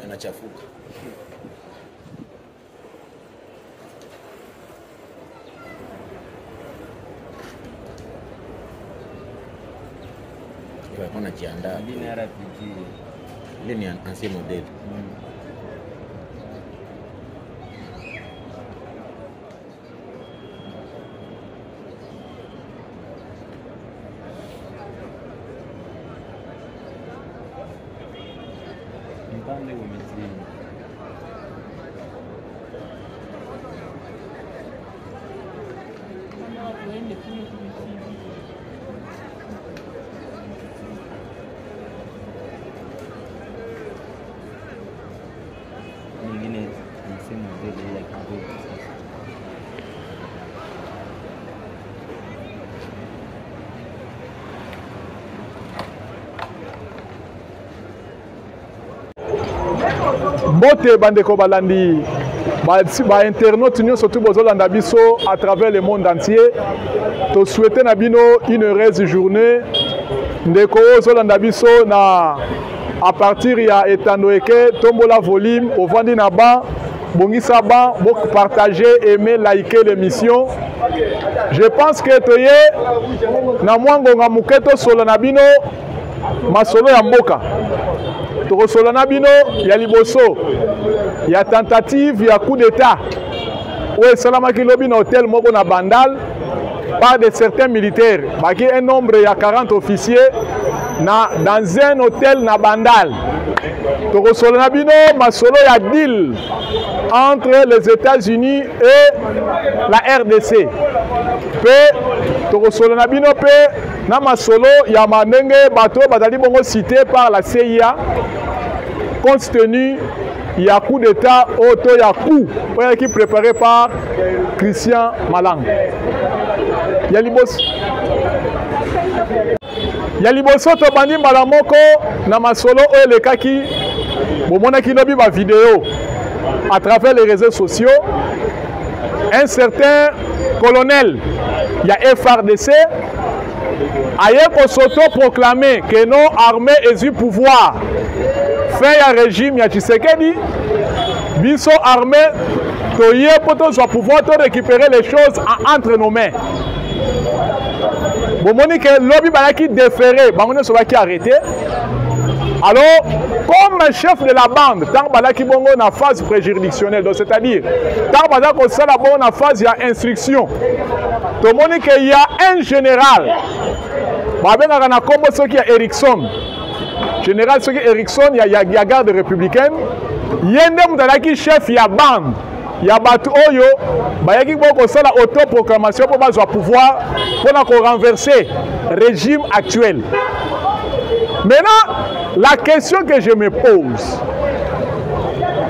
Anachafuka. On a jiandaa. Ile ni ancien modèle. Mbote bandeko balandi ba internautes nous surtout bozolanda biso à travers le monde entier. To souhaiter na bino une heureuse journée. Ndeko zolanda biso na à partir ya Etanoeke tombola volume au vandi na ba bongisa ba bok partager, aimer, liker l'émission. Je pense que toye na mwango nga muketo solo na bino masolo ya mboka. Tokosolana bino ya liboso ya tentative ya coup d'état où esalamaki lobi na hôtel moko na Bandal par de certains militaires baki un nombre ya 40 officiers dans un hôtel na Bandal. Tokosolana bino masolo ya deal entre les États-Unis et la RDC. Pe tokosolana bino pe na masolo ya mandenge bato bazali bongo cité par la CIA compte tenu ya coup d'état auto ya coup qui préparé par Christian Malang. Ya liboso to bandi mbala moko na masolo oyo lekaki bomonaki lobi ba vidéo à travers les réseaux sociaux. Un certain colonel ya FRDC a s'auto-proclamé que non armée est du pouvoir. Fait un régime ya Tshisekedi, biso armée, toye poto soit pouvoir de récupérer les choses entre nos mains. Bon monique lobby balaki déféré, bangone sobaki arrêté. Alors, comme chef de la bande, tant balaki bongo na phase préjuridictionnelle, donc c'est-à-dire tant balaki ça la bonne phase ya instruction. To monique il y a un général. Babena na kombo soki ya Erickson. Général soki Erickson il y a garde républicaine. Yende mudalaki chef ya bande. Ya batu oyo bayaki boko sala autoproclamation pour bazwa pouvoir pour renverser régime actuel. Maintenant, la question que je me pose,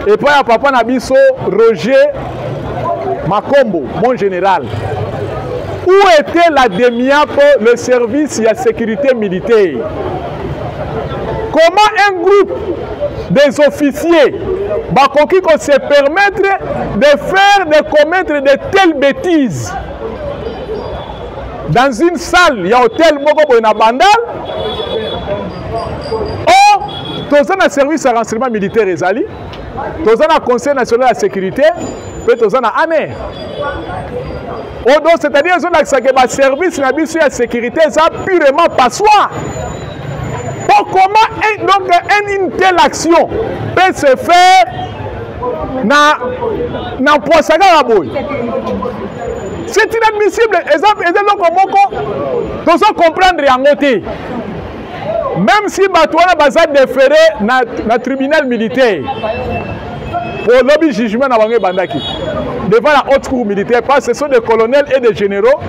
et puis à papa Nabiso, Roger Makombo, mon général, où était la DEMIAP, le service de la sécurité militaire? Comment un groupe des officiers qui se permettre de commettre de telles bêtises dans une salle, il y a un hôtel Moko na Bandal? Oh, tous un service de renseignement militaire ezali, tous un conseil national de la sécurité, peut tous un année. Oh, donc c'est-à-dire que le service de la sécurité est purement passoire. Bon, comment donc une telle action peut se faire dans Poissaga Boy? C'est inadmissible. Nous devons comprendre en côté. Même si Batouana Baza déféré dans le tribunal militaire pour le jugement devant la haute cour militaire, parce que ce sont des colonels et des généraux,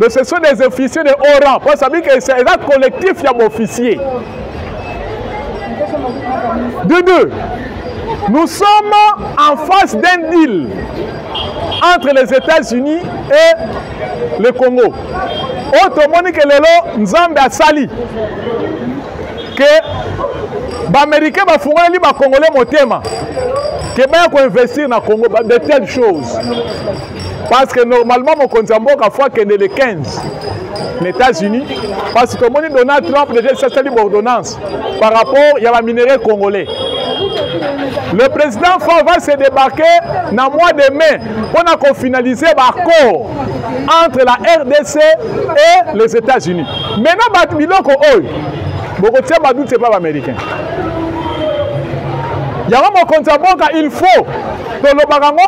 mais ce sont des officiers de haut rang. Parce que c'est un collectif, il y a des officiers. De deux, nous sommes en face d'un deal entre les États-Unis et le Congo. Autrement que le Nzambe a sali que les Américains vont faire les Congolais motema que va investir dans le Congo de telles choses. Parce que normalement, mon Konzambo a fait que les 15, les États-Unis, parce que comme Donald Trump déjà c'est une ordonnance par rapport à minerai congolais. Le président va se débarquer dans le mois de mai pour finaliser l'accord entre la RDC et les États-Unis. Maintenant, c'est pas américain. Il faut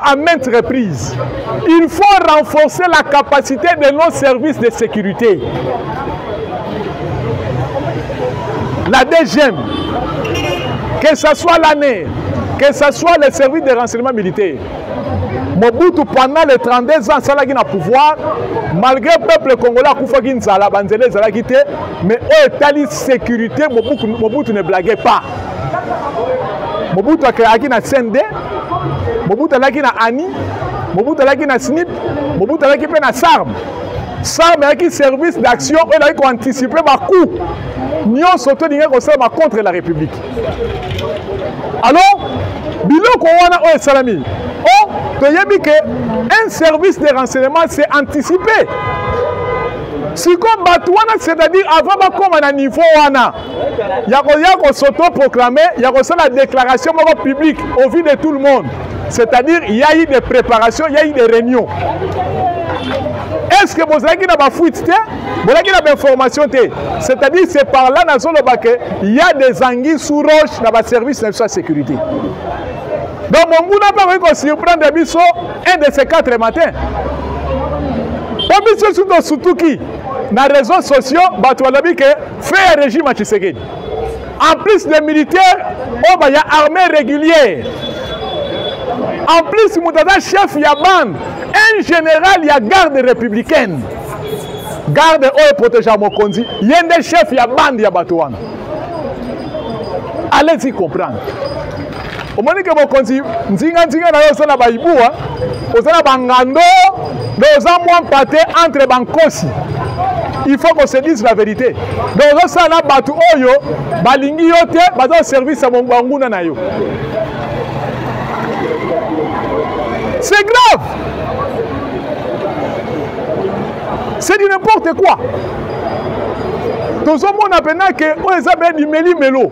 à maintes reprises. Il faut renforcer la capacité de nos services de sécurité. La DGM, que ce soit l'année, que ce soit les services de renseignement militaire. Mobutu, pendant les 32 ans, il a pouvoir, malgré le peuple congolais, mais la sécurité, Mobutu ne blaguait pas. Mobutu a na Sende, Mobutu a na Ani, Mobutu a na SNIP, Mobutu a na SARM. SARM a un service d'action et il a anticipé ma coup. Nous sommes contre la République. Alors, biloko wana o salami. Oh, un service de renseignement c'est anticipé. Si comme Batouana, c'est-à-dire avant comme à un niveau wana, il y a s'auto-proclamer, il y a la déclaration publique au vu de tout le monde. C'est-à-dire il y a eu des préparations, il y a eu des réunions. Est-ce que vous avez une fuite? Vous avez une information? C'est-à-dire c'est par là il y a des anguilles sous roche dans le service de sécurité. Donc mon gouvernement n'a pas surprendre un de ces 4 matins. Surtout qui dans les réseaux sociaux, il fait un régime à Tshisekedi. En plus des militaires, il y a armée régulière. En plus, il y a chef, il y a bande. Un général, il y a garde républicaine. Garde et protéger Mokonzi. Il y a des chefs, il y a bande, il y a Batouane. Allez-y comprendre. Au moment que Mokonzi, Nzinga na yo sala baibua, osala bangando, doza moins pâté entre bankosi. Il faut qu'on se dise la vérité. Donc ça là batu oyo, balingi yote, baza service à monganguna na yo. C'est grave. C'est du n'importe quoi. Tout ce monde a peine que on a du méli-mélo.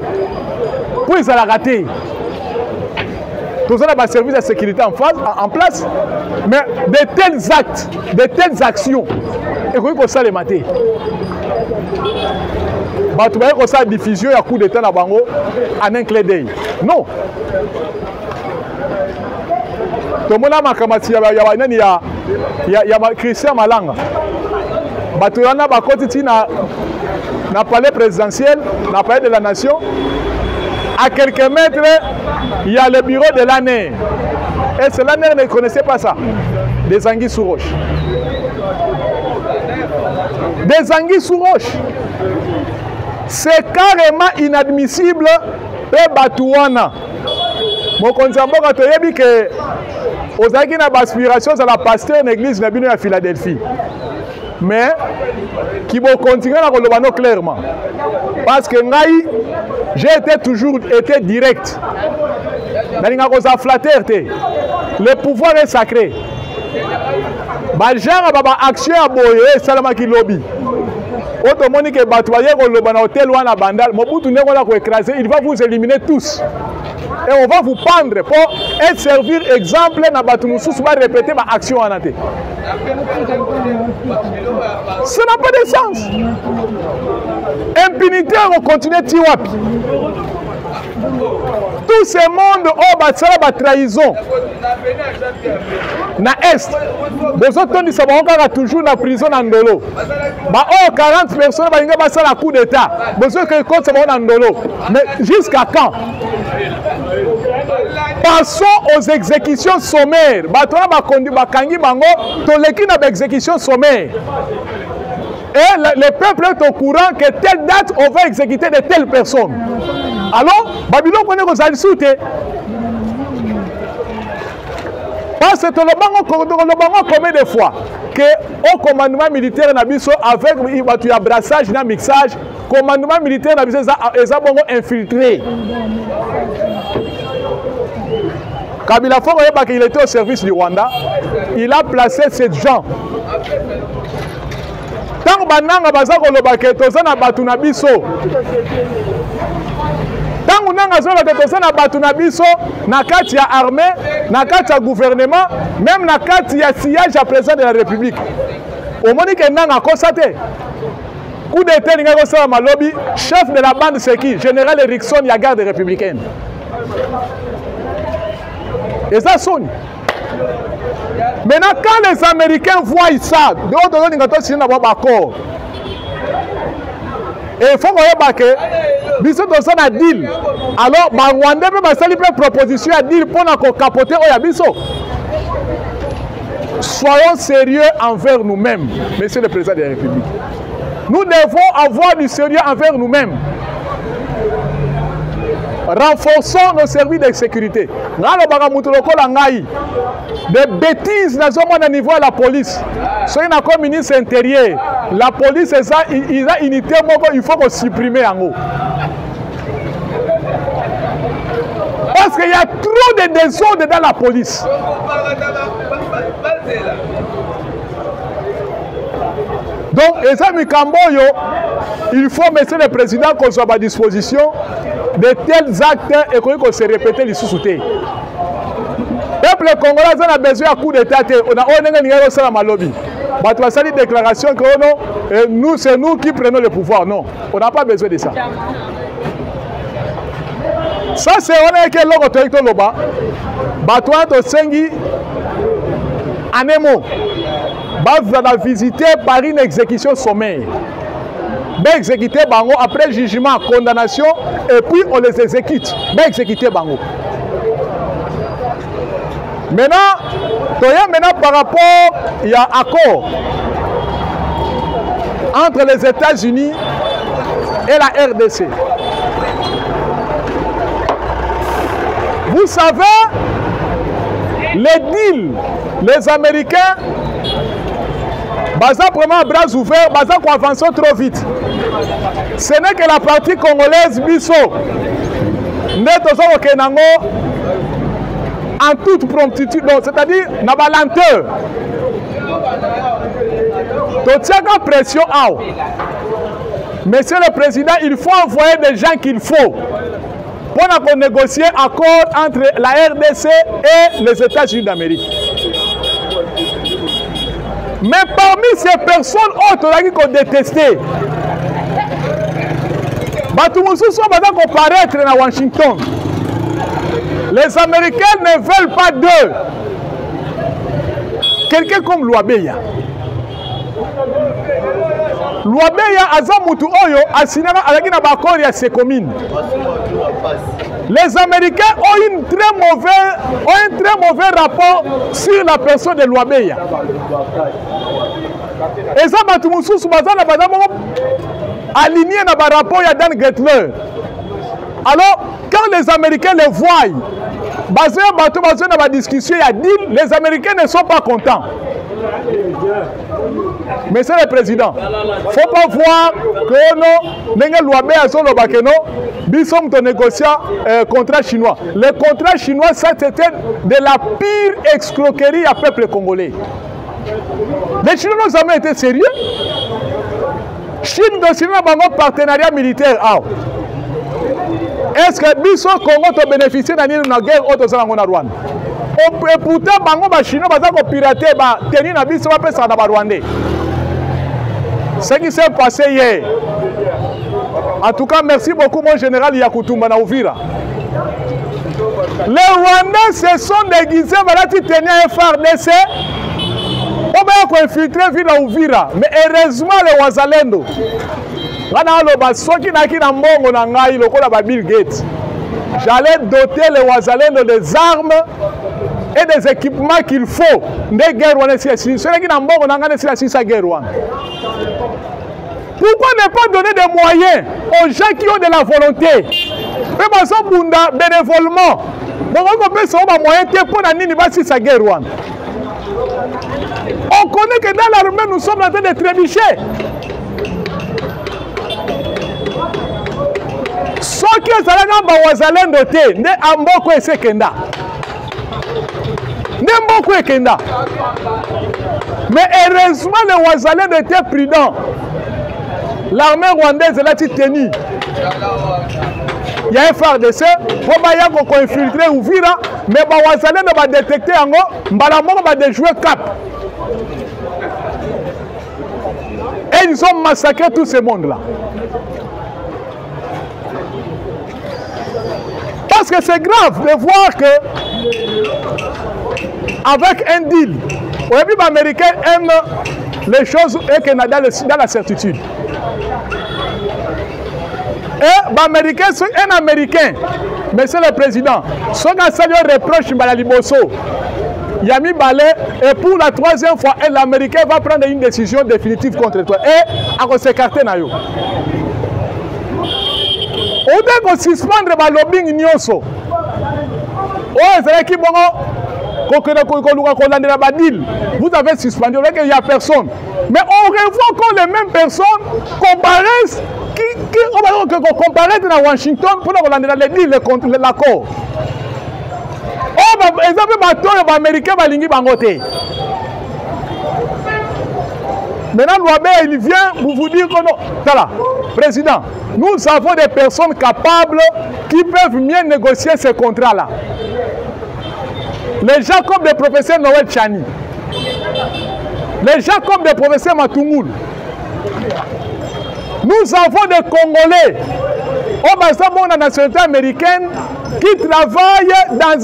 Pour les rater. Tout ça a service de sécurité en place. Mais de tels actes, de telles actions, et qu'on ça les mater. Tu vas qu'on ça diffusion à coup d'état dans bango en un clé d'œil. Non. Tout le monde a makamati il y a Christian Malanga. Batouana bakoti na palais présidentiel, na palais de la nation. À quelques mètres, il y a le bureau de l'ANER. Et ce l'ANER ne connaissait pas ça. Des anguilles sous roche. Des anguilles sous roche. C'est carrément inadmissible. Et Batouana. Mon Konzambo a dit que aux anguilles n'a pas aspiration à la pasteur de l'église de à Philadelphie. Mais qui vont continuer à le clairement. Parce que j'ai toujours été direct. Le pouvoir est sacré. Action à boyer, salamaki lobby. Autrement que batoyer le hôtel ou à bandal, il va vous éliminer tous. Et on va vous pendre pour être servir exemple dans Batoumoussous va répéter ma action en athée. Ça n'a pas de sens. Impunité, on continue Tiwapi. Tout ce monde a trahison. Na Est, les autres sont toujours dans la prison en Ndolo. 40 personnes vont la coup d'État. Les autres comptent en Ndolo. Mais jusqu'à quand? Passons aux exécutions sommaires. Exécution sommaire. Et le peuple est au courant que telle date, on va exécuter de telles personnes. Alors, Babylone connaît vos insultes. Parce que le combien de fois que au commandement militaire Nabiso avec un brassage, un mixage, commandement militaire Nabiso est infiltré. Kabila Fort, il était au service du Rwanda. Il a placé ces gens. Tant que bananga bazako lobake tozana batu na biso. Tant que nanga zolobake tozana batu na biso na kati ya armée, na kati ya gouvernement, même na kati ya siège à président de la République. Au moment que nanga constaté. Coup d'état ninga kosala malobi, chef de la bande c'est qui? Général Erickson ya garde républicaine. Et ça sonne. Maintenant, quand les Américains voient ça, d'autres ont dit d'accord. Et il faut que nous sommes un deal. Alors, les Rwandais peuvent faire une proposition à deal pour nous capoter au Yabiso. Soyons sérieux envers nous-mêmes, Monsieur le Président de la République. Nous devons avoir du sérieux envers nous-mêmes. Renforçons nos services de sécurité. Des bêtises au niveau de la police. Si on a comme ministre intérieur, la police, il a une unité, il faut qu'on supprime en haut. Parce qu'il y a trop de désordre dans la police. Donc, il faut, Monsieur le Président, qu'on soit à disposition de tels actes et qu'on se répète les sous-soutés. Le peuple congolais a besoin d'un coup d'État. On a malobi. On a fait une déclaration que c'est nous qui prenons le pouvoir. Non, on n'a pas besoin de ça. Ça, c'est que l'on a visité par une exécution sommaire. Exécuter bango après jugement, condamnation, et puis on les exécute. Exécuter bango. Maintenant, par rapport, il y a un accord entre les États-Unis et la RDC. Vous savez, les deals, les Américains, Baza vraiment à bras ouverts, Baza qu'on avance trop vite. Ce n'est que la partie congolaise Bisso. En toute promptitude, c'est-à-dire dans la lenteur. Donc, il y a une pression. Monsieur le Président, il faut envoyer des gens qu'il faut pour négocier un accord entre la RDC et les États-Unis d'Amérique. Mais parmi ces personnes autres qu'on détestait, qu'on paraître à Washington. Les Américains ne veulent pas d'eux. Quelqu'un comme Louabeya. Louabeya Azamutu Oyo a signé avec la Bakori à ses communes. Les Américains ont un très mauvais rapport sur la personne de Louabeya. Et ça, aligné dans le rapport de Dan Gettler. Alors, quand les Américains les voient, basé dans la discussion, il y a dit, les Américains ne sont pas contents. Monsieur le Président, il ne faut pas voir que nous sommes négociant contrat chinois. Le contrat chinois, ça c'était de la pire escroquerie à peuple congolais. Les Chinois n'ont jamais été sérieux. Chine a un partenariat militaire. Est-ce que Bisso Congo a bénéficié de la guerre au Rwanda? Et pourtant, les Chinois ont piraté, tenir la Bisso dans le Rwanda. Ce qui s'est passé hier. En tout cas, merci beaucoup, mon général Yakutumba na Uvira. Les Rwandais se sont déguisés, voilà, qui tenaient un FARDC. On va infiltrer la Uvira. Mais heureusement, les Wazalendo. J'allais doter les Wazalendo des armes et des équipements qu'il faut. Pourquoi ne pas donner des moyens aux gens qui ont de la volonté? Mais bénévolement. On connaît que dans l'armée, nous sommes en train de trébucher. Ce qui est à la Wazalendo, ne Amboko et Sekenda. N'importe quoi Kenda. Mais heureusement, les Ouazalais étaient prudents. L'armée rwandaise est là tenue. Il y a un FARDC, pour qu'on infiltrer ou vira, mais les Ouazalais ne va détecter en haut, Mbalamon va déjouer cap. Et ils ont massacré tout ce monde-là. Parce que c'est grave de voir que, avec un deal, au début, les Américains aiment les choses et qu'il y a dans la certitude. Et les Américains sont un Américain, Monsieur le Président, ce qu'on a reproche à Liboso, Yami Balé, et pour la troisième fois, l'Américain va prendre une décision définitive contre toi. Et à s'écarter. On doit suspendre le lobbying nyoso. Oh, c'est qui bon. Vous avez suspendu, il n'y a personne. Mais on revoit encore les mêmes personnes comparaissent comparaissent à Washington pour les deals, l'accord. Oh, les Américains vont aller bangoter. Maintenant, Louabé, il vient vous dire que non. Voilà, Président, nous avons des personnes capables qui peuvent mieux négocier ces contrats-là. Les gens comme le professeur Noël Chani, les gens comme le professeur Matoumoul. Nous avons des Congolais, au la nationalité américaine, qui travaillent dans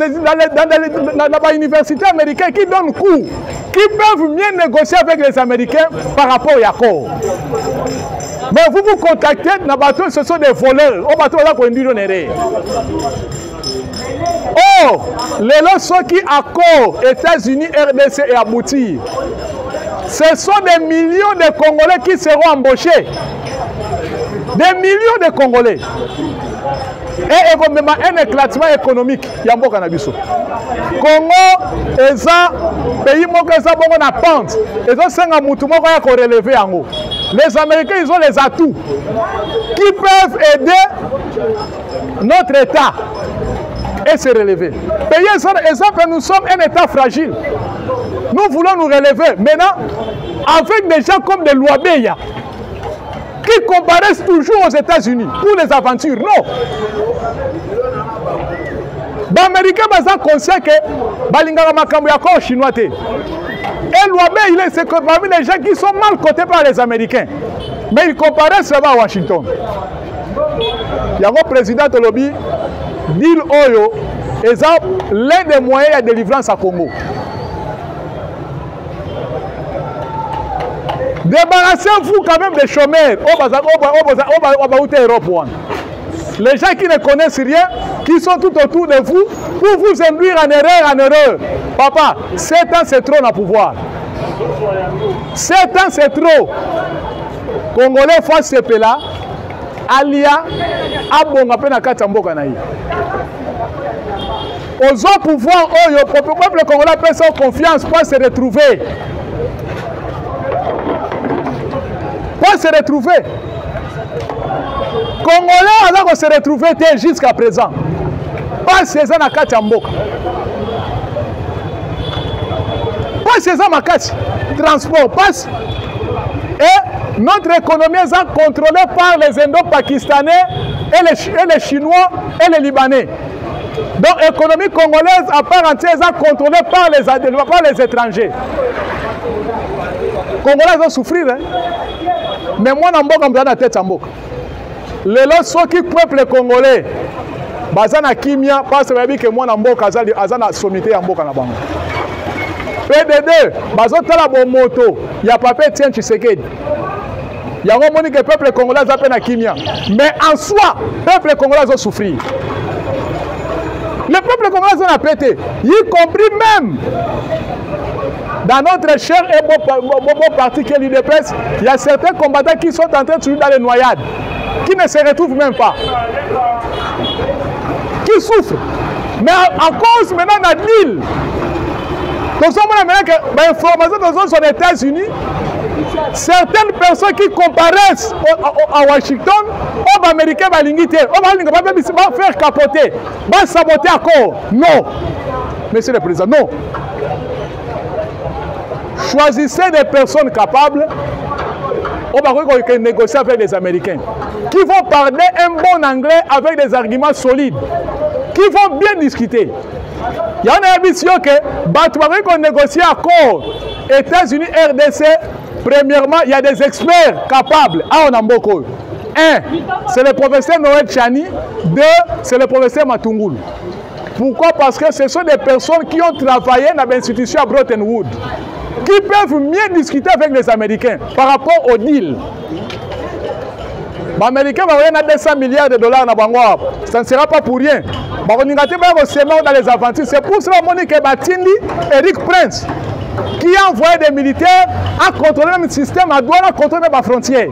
l'université américaine, qui donnent cours, qui peuvent mieux négocier avec les Américains par rapport à l'accord. Mais vous contactez, ce sont des voleurs. Oh, les lois qui accord États-Unis, RDC et aboutir. Ce sont des millions de Congolais qui seront embauchés. Des millions de Congolais. Et également un éclatement économique. Yambo Canabiso. Congo est un pays qui est en pente. Ils ont 5 moutons qui ont relevé en haut. Les Américains, ils ont les atouts qui peuvent aider notre État et se relever. Pays exemple, nous sommes un État fragile. Nous voulons nous relever. Maintenant, avec des gens comme des Louabéya, qui comparaissent toujours aux États-Unis pour les aventures. Non. Les Américains sont conscients que Balingara Makambu est chinois. Et Louabé, c'est parmi les gens qui sont mal cotés par les Américains. Mais ils comparaissent là-bas à Washington. Il y a un président de lobby, Dil Oyo, et c'est l'un des moyens de délivrance à Congo. Débarrassez-vous quand même des chômeurs. Les gens qui ne connaissent rien, qui sont tout autour de vous, pour vous induire en erreur. Papa, 7 ans c'est trop dans pouvoir. 7 ans c'est trop. Congolais faut se pela, alia, abonga pena katamboka na yi. Aux autres pouvoirs, le peuple congolais peut sans confiance pour se retrouver. Pour se retrouver. Congolais, alors qu'on se retrouver jusqu'à présent. Pas 16 ans à Kachamboka. Pas 16 ans à Kach. Transport, passe. Et notre économie est contrôlée par les Indo-Pakistanais et les Chinois et les Libanais. Donc l'économie congolaise à part entière est contrôlée par les étrangers. Les Congolais vont souffrir. Hein? Mais moi, je suis dans la tête. Les lois qui peuplent Congolais, bazana kimia parce que moi na mboka azana sommité en mboka na bango. PDD bazotala bo moto ya papa Etienne Tshisekedi. Ya ngomoni que peuple congolais a peine kimia. Mais en soi, peuple congolais va souffrir. Le peuple congolais a pété, y compris même dans notre cher et beau parti qui est l'UDPS, il y a certains combattants qui sont en train de subir dans les noyades, qui ne se retrouvent même pas, qui souffrent. Mais à cause maintenant d'un deal, nous sommes maintenant que l'information sont aux États-Unis, certaines personnes qui comparaissent à Washington, aux Américains vont faire capoter, vont saboter encore. Non, Monsieur le Président, non. choisissez des personnes capables. On va négocier avec les Américains qui vont parler un bon anglais avec des arguments solides, qui vont bien discuter. Il y en a un vision que qu'on négocie accord États-Unis, RDC. Premièrement, il y a des experts capables. Ah, on a beaucoup. Un, c'est le professeur Noël Chani. Deux, c'est le professeur Matungulu. Pourquoi? Parce que ce sont des personnes qui ont travaillé dans l'institution à Bretton Woods, qui peuvent mieux discuter avec les Américains par rapport au deal. Les Américains vont avoir 200 milliards de dollars dans Bangor. Ça ne sera pas pour rien. Dans les aventures. C'est pour cela que Batindi, Eric Prince, qui a envoyé des militaires à contrôler le système, à douane, à contrôler les frontières.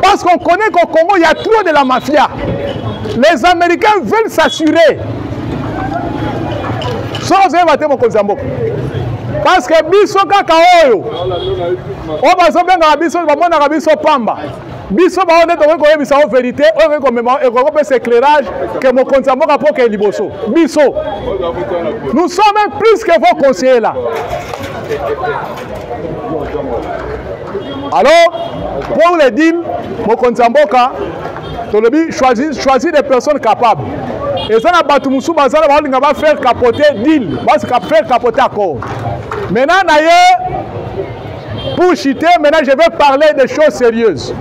Parce qu'on connaît qu'au Congo, il y a trop de la mafia. Les Américains veulent s'assurer. Parce que biso kaka oyo o bazobenga biso bamona biso pamba biso ba on est ko yebisa vérité o ko mema e ko pesa éclairage que mon konza mboka pour que liboso biso nous sommes même plus que vos conseillers là. Alors pour les deals mon konza mboka tolobi choisir des personnes capables. Et ça n'a pas tout le monde va faire capoter deal, va faire capoter accord. Maintenant, d'ailleurs, pour chuter, maintenant je vais parler des choses sérieuses.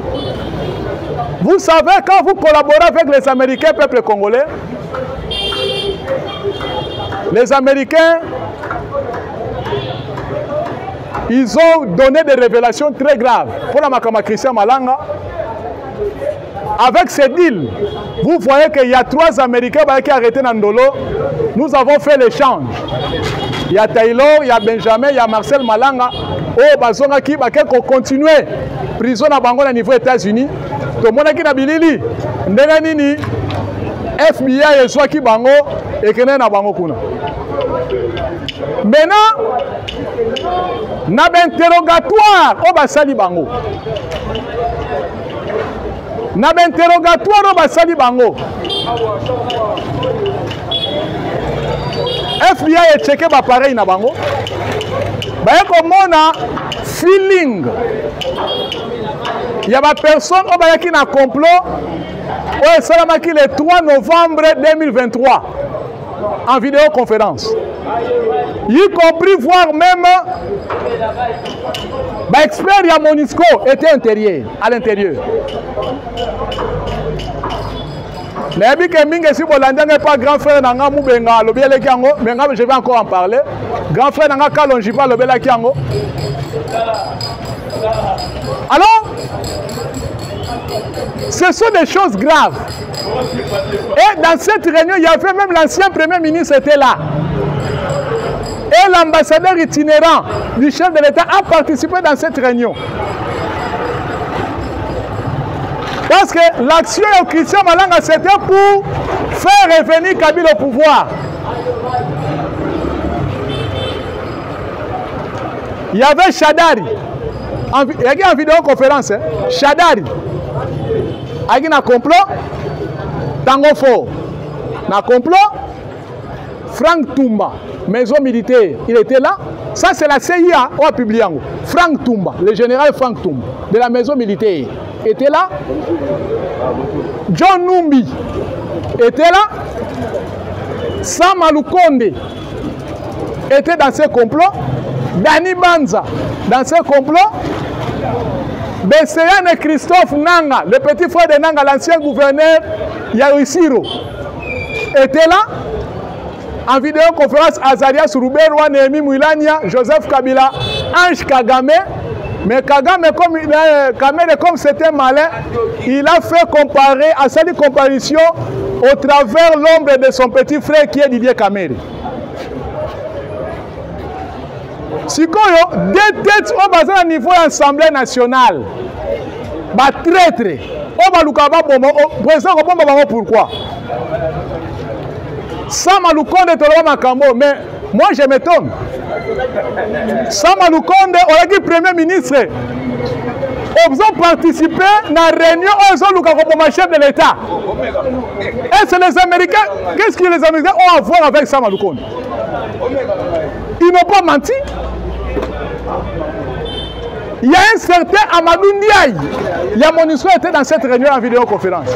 Vous savez, quand vous collaborez avec les Américains, peuple congolais, les Américains, ils ont donné des révélations très graves. Pour la Makama Christian Malanga, avec ces deals, vous voyez qu'il y a 3 Américains qui ont arrêté Nandolo. Nous avons fait l'échange. Il y a Taylor, il y a Benjamin, il y a Marcel Malanga. Oh, Bazonga qui va continuer prison à Bango au niveau des États-Unis. Tout le monde qui n'a bilili. Ndenganini, FBI et soit qui Bango et qui n'a Bango kuna. Maintenant, n'a interrogatoire au Basali Bango. Na interrogatoire basali bango FBI est checké ba pareil na bango ba komona feeling ya ba personne o ba yaki na complot o salamaki le 3 novembre 2023 en vidéoconférence, y compris voir même bah, expert ya Monisco était intérieur, à l'intérieur. Mais si vous n'avez pas grand frère Nanga Moubenga, je vais encore en parler. Grand frère Nanga Kalonjipa, le Bela Kiango. Alors, ce sont des choses graves. Et dans cette réunion, il y avait même l'ancien premier ministre était là. Et l'ambassadeur itinérant du chef de l'État a participé dans cette réunion. Parce que l'action de Christian Malanga, c'était pour faire revenir Kabila au pouvoir. Il y avait Chadari. Il y a une vidéoconférence. Hein? Chadari. Il y a un complot. Tango Fort. Un complot. Frank Toumba, maison militaire, il était là. Ça, c'est la CIA qui a publié. Frank Toumba, le général Frank Toumba, de la maison militaire, était là. John Numbi était là. Sam Alukonde était dans ce complot. Dani Banza dans ce complot. Besséane Christophe Nanga, le petit frère de Nanga, l'ancien gouverneur Yarisiro, était là. En vidéoconférence, Azarias Rouberwa, Néhémi Mouilania, Joseph Kabila, Ange Kagame. Mais Kagame, comme c'était malin, il a fait comparer, à cette comparaison au travers l'ombre de son petit frère qui est Didier Kamere. Si vous avez deux têtes au niveau de l'Assemblée nationale, traître, pourquoi? Sam Alukonde est Makambo, mais moi je m'étonne. Sam Alukonde, on a dit Premier ministre, ils ont participé à la réunion où chef de l'État. Et c'est les Américains, qu'est-ce que les Américains ont à voir avec Sam Alukonde? Ils n'ont pas menti. Il y a un certain Amadou Ndiaye. Il y a MONUSCO était dans cette réunion en vidéoconférence.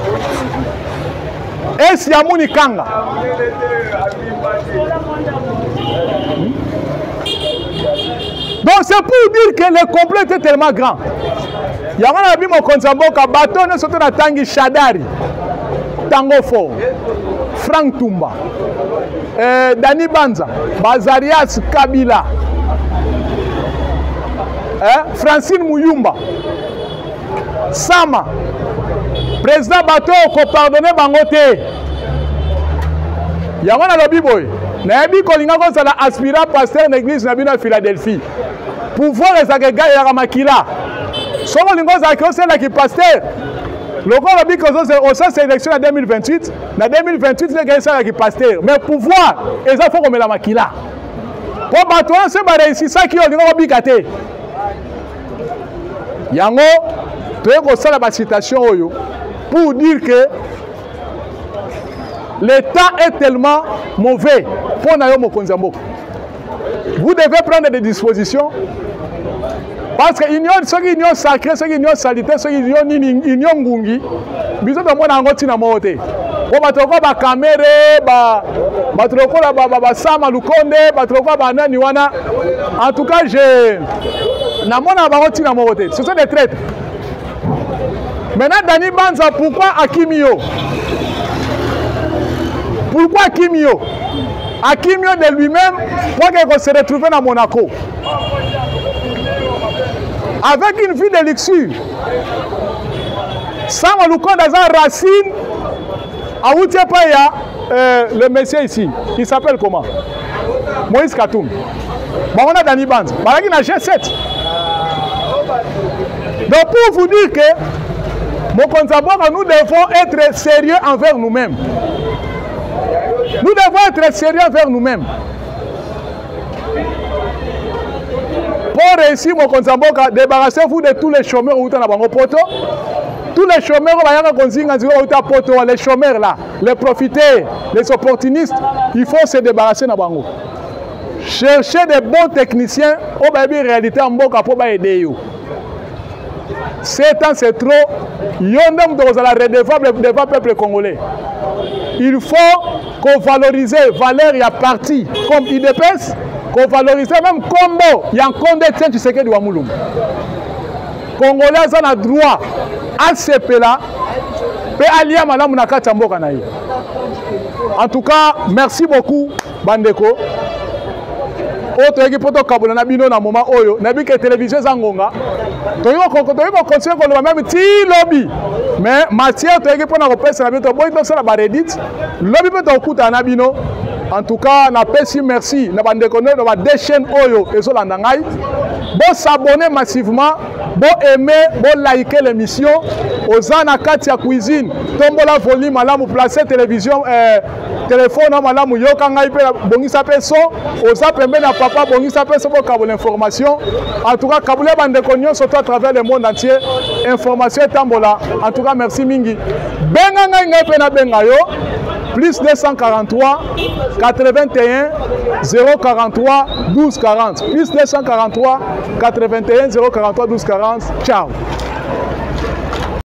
Et Siamouni Kanga. Donc c'est pour dire que le complet était tellement grand. Il y a un ami qui a bateau sauté dans Tanguy Chadari, Tango Fort, Frank Tumba, Dani Banza, Bazarias Kabila, Francine Mouyumba, Sama, président bateau qui pardonné Bangote. Il y a un lobby boy. Nabi Kolinga Gonzala aspirant pasteur de l'église Nabina Philadelphie. Pouvoir les agrégats et la makila. Somo Lingoza c'est là qui pasteur. Le corps Nabi Kozo au sein sélection en 2028. En 2028, les gars sont là qui pasteur. Mais pouvoir, ils ont fait comme la makila. Pour battre, c'est réussi ça qui ont dit bikate. Yango, tu as la citation pour dire que le temps est tellement mauvais pour Nayomo Konzambo. Vous devez prendre des dispositions parce que ceux qui ignorent sacré, ceux qui ignorent salité, ceux qui ignorent ngungi, ils ont demandé à ngoti na moté. Pour batoko ba caméra, batoko ba sama lukonde, batoko ba nani wana. En tout cas, je na mona ba ngoti na moté. Ce sont des traîtres. Maintenant Dani Banza, pourquoi Akimio? Pourquoi Akimio? Akimio de lui-même, pour qu'il se retrouve à Monaco. Avec une vie de luxure. Sans Malouko dans un racine, à Outiapaya, le monsieur ici, il s'appelle comment? Moïse Katoum. Bon, on a Dani Banza. Il a G7. Donc pour vous dire que, nous devons être sérieux envers nous-mêmes. Nous devons être sérieux envers nous-mêmes. Pour réussir, mon Konzamboka, débarrassez-vous de tous les chômeurs où vous avez poto. Tous les chômeurs, les chômeurs là, les profiteurs, les opportunistes, il faut se débarrasser de Bango. Cherchez des bons techniciens, au baby réalité en Boka pour aider. 7 ans c'est trop. Yondem de la redevable devant le peuple congolais. Il faut qu'on valorise valeur et à parti comme IDPS, qu'on valorise même combo. Il y a un condé de Tshisekedi de Wamoulou. Congolais ont le droit à ce pays-là. En tout cas, merci beaucoup, Bandeko. Autre équipe de Kabula Nabino na moment oyo nabi que télévision zangonga toyo continuer ko même ti lobby mais matière to équipe na repesa na bito boy to sala ba redit lobby peut to kuta na bino. En tout cas na pesi merci na bandeko no ba deux chaînes oyo ezolanda ngai bo s'abonner massivement bo aimer bo liker l'émission ozana kati ya cuisine tombola volume malamu placer télévision téléphone malamu yoka ngai pe bongisa pe son oza pembe na papa bongisa pe so bo kabula information. En tout cas kabula bandeko nyonso surtout à travers le monde entier information tambola. En tout cas merci mingi benga ngai pe na benga yo plus 243 81 043 12 40 plus 243 81 043 12 40. Ciao.